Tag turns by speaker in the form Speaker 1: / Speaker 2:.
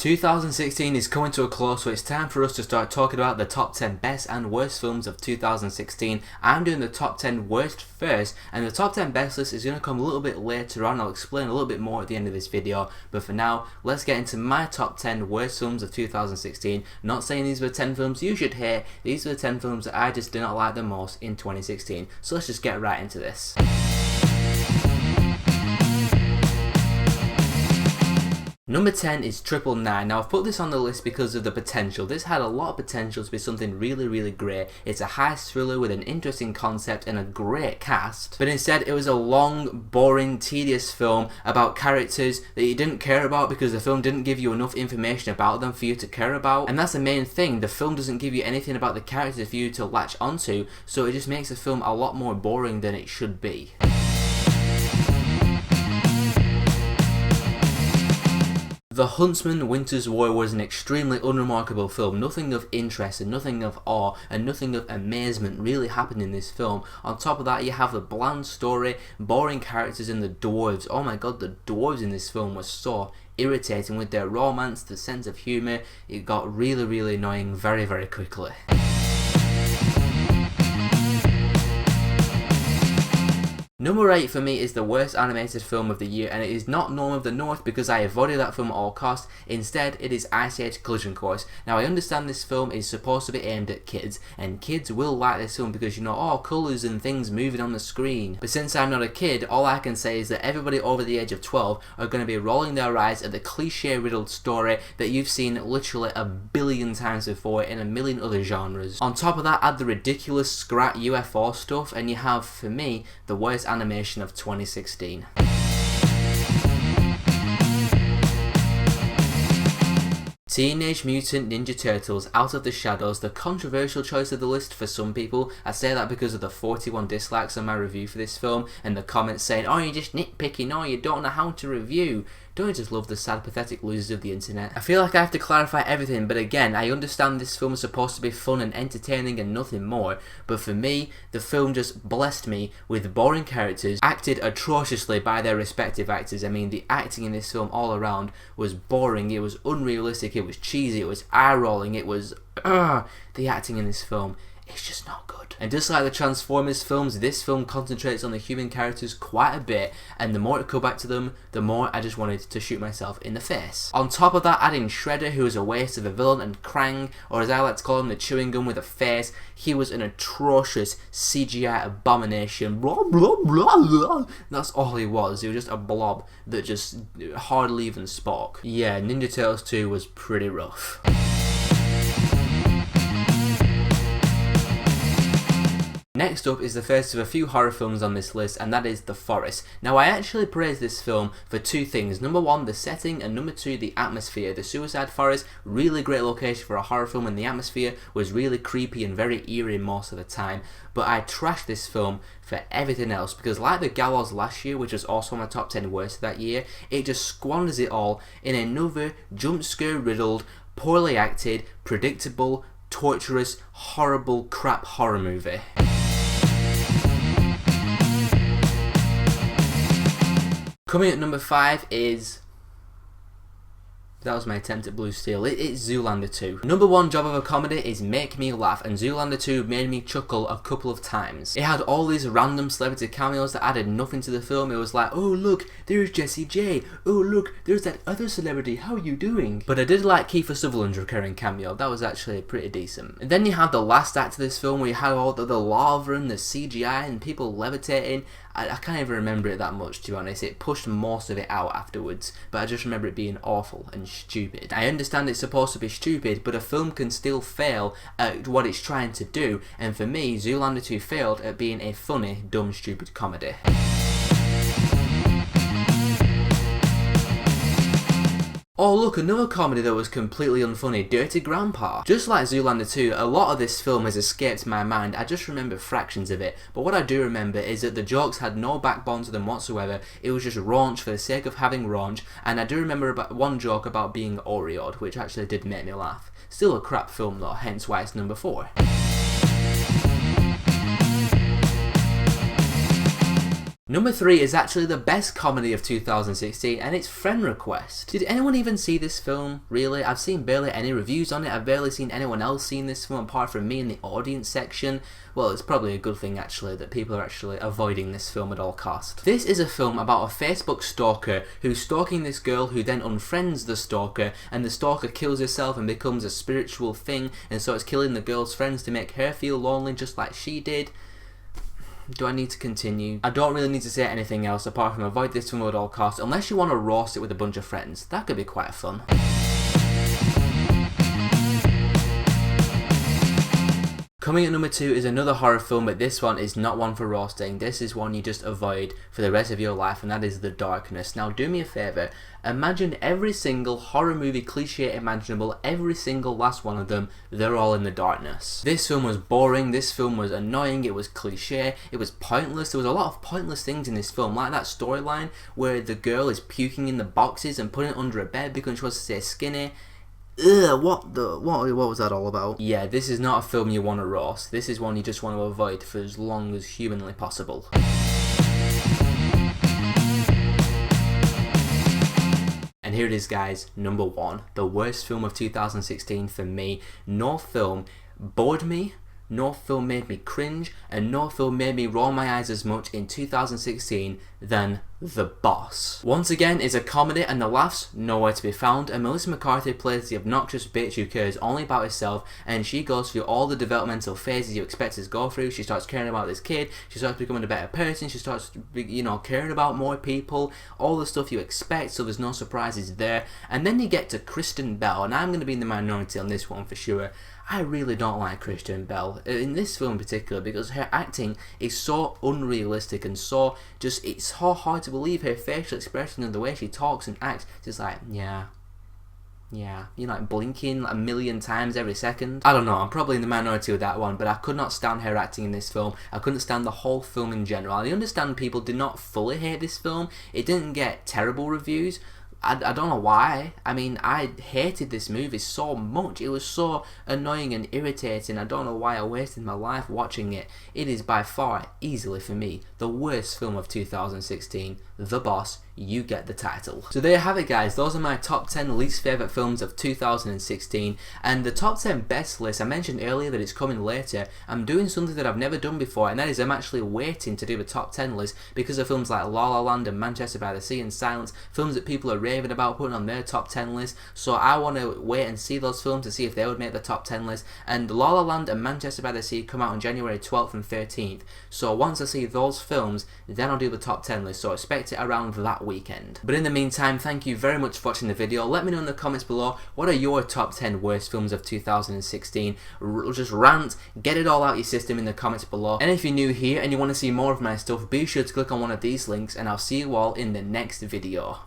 Speaker 1: 2016 is coming to a close, so it's time for us to start talking about the top 10 best and worst films of 2016. I'm doing the top 10 worst first, and the top 10 best list is going to come a little bit later on. I'll explain a little bit more at the end of this video, but for now, let's get into my top 10 worst films of 2016. Not saying these were 10 films you should hate, these were the 10 films that I just did not like the most in 2016. So let's just get right into this. Number 10 is 999. Now I've put this on the list because of the potential. This had a lot of potential to be something really great. It's a heist thriller with an interesting concept and a great cast. But instead it was a long, boring, tedious film about characters that you didn't care about because the film didn't give you enough information about them for you to care about. And that's the main thing. The film doesn't give you anything about the characters for you to latch onto, so it just makes the film a lot more boring than it should be. The Huntsman Winter's War was an extremely unremarkable film. Nothing of interest and nothing of awe and nothing of amazement really happened in this film. On top of that, you have the bland story, boring characters, and the dwarves. Oh my god, the dwarves in this film were so irritating with their romance, the sense of humour. It got really annoying very quickly. Number 8 for me is the worst animated film of the year, and it is not Norm of the North because I avoided that film at all costs. Instead, it is Ice Age Collision Course. Now I understand this film is supposed to be aimed at kids, and kids will like this film because you know, oh, colours and things moving on the screen. But since I'm not a kid, all I can say is that everybody over the age of 12 are going to be rolling their eyes at the cliche riddled story that you've seen literally a billion times before in a million other genres. On top of that, add the ridiculous scrat UFO stuff, and you have, for me, the worst animation of 2016. Teenage Mutant Ninja Turtles Out of the Shadows, the controversial choice of the list for some people. I say that because of the 41 dislikes on my review for this film and the comments saying, oh, you're just nitpicking, oh, you don't know how to review. Don't you just love the sad, pathetic losers of the internet? I feel like I have to clarify everything, but again, I understand this film is supposed to be fun and entertaining and nothing more, but for me, the film just blessed me with boring characters, acted atrociously by their respective actors. I mean, the acting in this film all around was boring, it was unrealistic, it was cheesy, it was eye-rolling, it was... the acting in this film, it's just not good. And just like the Transformers films, this film concentrates on the human characters quite a bit, and the more I go back to them, the more I just wanted to shoot myself in the face. On top of that, adding Shredder, who was a waste of a villain, and Krang, or as I like to call him, the chewing gum with a face, he was an atrocious CGI abomination. Blah, blah, blah, blah. That's all he was. He was just a blob that just hardly even spoke. Yeah, Ninja Turtles 2 was pretty rough. Next up is the first of a few horror films on this list, and that is The Forest. Now I actually praise this film for two things. Number one, the setting, and number two, the atmosphere. The Suicide Forest, really great location for a horror film, and the atmosphere was really creepy and very eerie most of the time. But I trashed this film for everything else because, like The Gallows last year, which was also on my top 10 worst of that year, it just squanders it all in another jump scare riddled, poorly acted, predictable, torturous, horrible crap horror movie. Coming at number 5 is... that was my attempt at Blue Steel. It's Zoolander 2. Number one job of a comedy is make me laugh, and Zoolander 2 made me chuckle a couple of times. It had all these random celebrity cameos that added nothing to the film. It was like, oh look, there's Jessie J. Oh look, there's that other celebrity, how are you doing? But I did like Kiefer Sutherland's recurring cameo. That was actually pretty decent. And then you had the last act of this film where you had all the lava and the CGI and people levitating. I can't even remember it that much, to be honest. It pushed most of it out afterwards, but I just remember it being awful and stupid. I understand it's supposed to be stupid, but a film can still fail at what it's trying to do, and for me, Zoolander 2 failed at being a funny, dumb, stupid comedy. Oh look, another comedy that was completely unfunny, Dirty Grandpa. Just like Zoolander 2, a lot of this film has escaped my mind. I just remember fractions of it, but what I do remember is that the jokes had no backbone to them whatsoever. It was just raunch for the sake of having raunch, and I do remember about one joke about being Oreo'd, which actually did make me laugh. Still a crap film though, hence why it's number 4. Number 3 is actually the best comedy of 2016, and it's Friend Request. Did anyone even see this film? Really? I've seen barely any reviews on it. I've barely seen anyone else seeing this film apart from me in the audience section. Well, it's probably a good thing actually that people are actually avoiding this film at all cost. This is a film about a Facebook stalker who's stalking this girl who then unfriends the stalker, and the stalker kills herself and becomes a spiritual thing, and so it's killing the girl's friends to make her feel lonely just like she did. Do I need to continue? I don't really need to say anything else apart from avoid this film at all costs unless you want to roast it with a bunch of friends. That could be quite fun. Coming at number 2 is another horror film, but this one is not one for roasting. This is one you just avoid for the rest of your life, and that is The Darkness. Now do me a favour, imagine every single horror movie cliche imaginable, every single last one of them, they're all in the darkness. This film was boring, this film was annoying, it was cliche, it was pointless. There was a lot of pointless things in this film, like that storyline where the girl is puking in the boxes and putting it under a bed because she wants to stay skinny. Ugh, what was that all about? Yeah, this is not a film you want to roast. This is one you just want to avoid for as long as humanly possible. And here it is, guys, number 1. The worst film of 2016 for me. No film bored me, no film made me cringe, and no film made me roll my eyes as much in 2016 than The Boss. Once again, it's a comedy and the laughs nowhere to be found, and Melissa McCarthy plays the obnoxious bitch who cares only about herself, and she goes through all the developmental phases you expect her to go through. She starts caring about this kid, she starts becoming a better person, she starts, caring about more people, all the stuff you expect, so there's no surprises there. And then you get to Kristen Bell, and I'm going to be in the minority on this one for sure. I really don't like Kristen Bell in this film in particular because her acting is so unrealistic and so just, it's so hard to believe. Her facial expression and the way she talks and acts, just like, yeah, like blinking a million times every second. I don't know, I'm probably in the minority with that one, but I could not stand her acting in this film. I couldn't stand the whole film in general. I understand people did not fully hate this film. It didn't get terrible reviews. I don't know why. I mean, I hated this movie so much. It was so annoying and irritating. I don't know why I wasted my life watching it. It is by far, easily for me, the worst film of 2016. The Boss, you get the title. So there you have it, guys. Those are my top 10 least favourite films of 2016. And the top 10 best list, I mentioned earlier that it's coming later. I'm doing something that I've never done before, and that is I'm actually waiting to do a top 10 list because of films like La La Land and Manchester by the Sea and Silence, films that people are raving about putting on their top 10 list. So I want to wait and see those films to see if they would make the top 10 list. And La La Land and Manchester by the Sea come out on January 12th and 13th. So once I see those films, then I'll do the top 10 list. So expect it around that weekend. But in the meantime, thank you very much for watching the video. Let me know in the comments below, what are your top 10 worst films of 2016? Just rant, get it all out your system in the comments below. And if you're new here and you want to see more of my stuff, be sure to click on one of these links, and I'll see you all in the next video.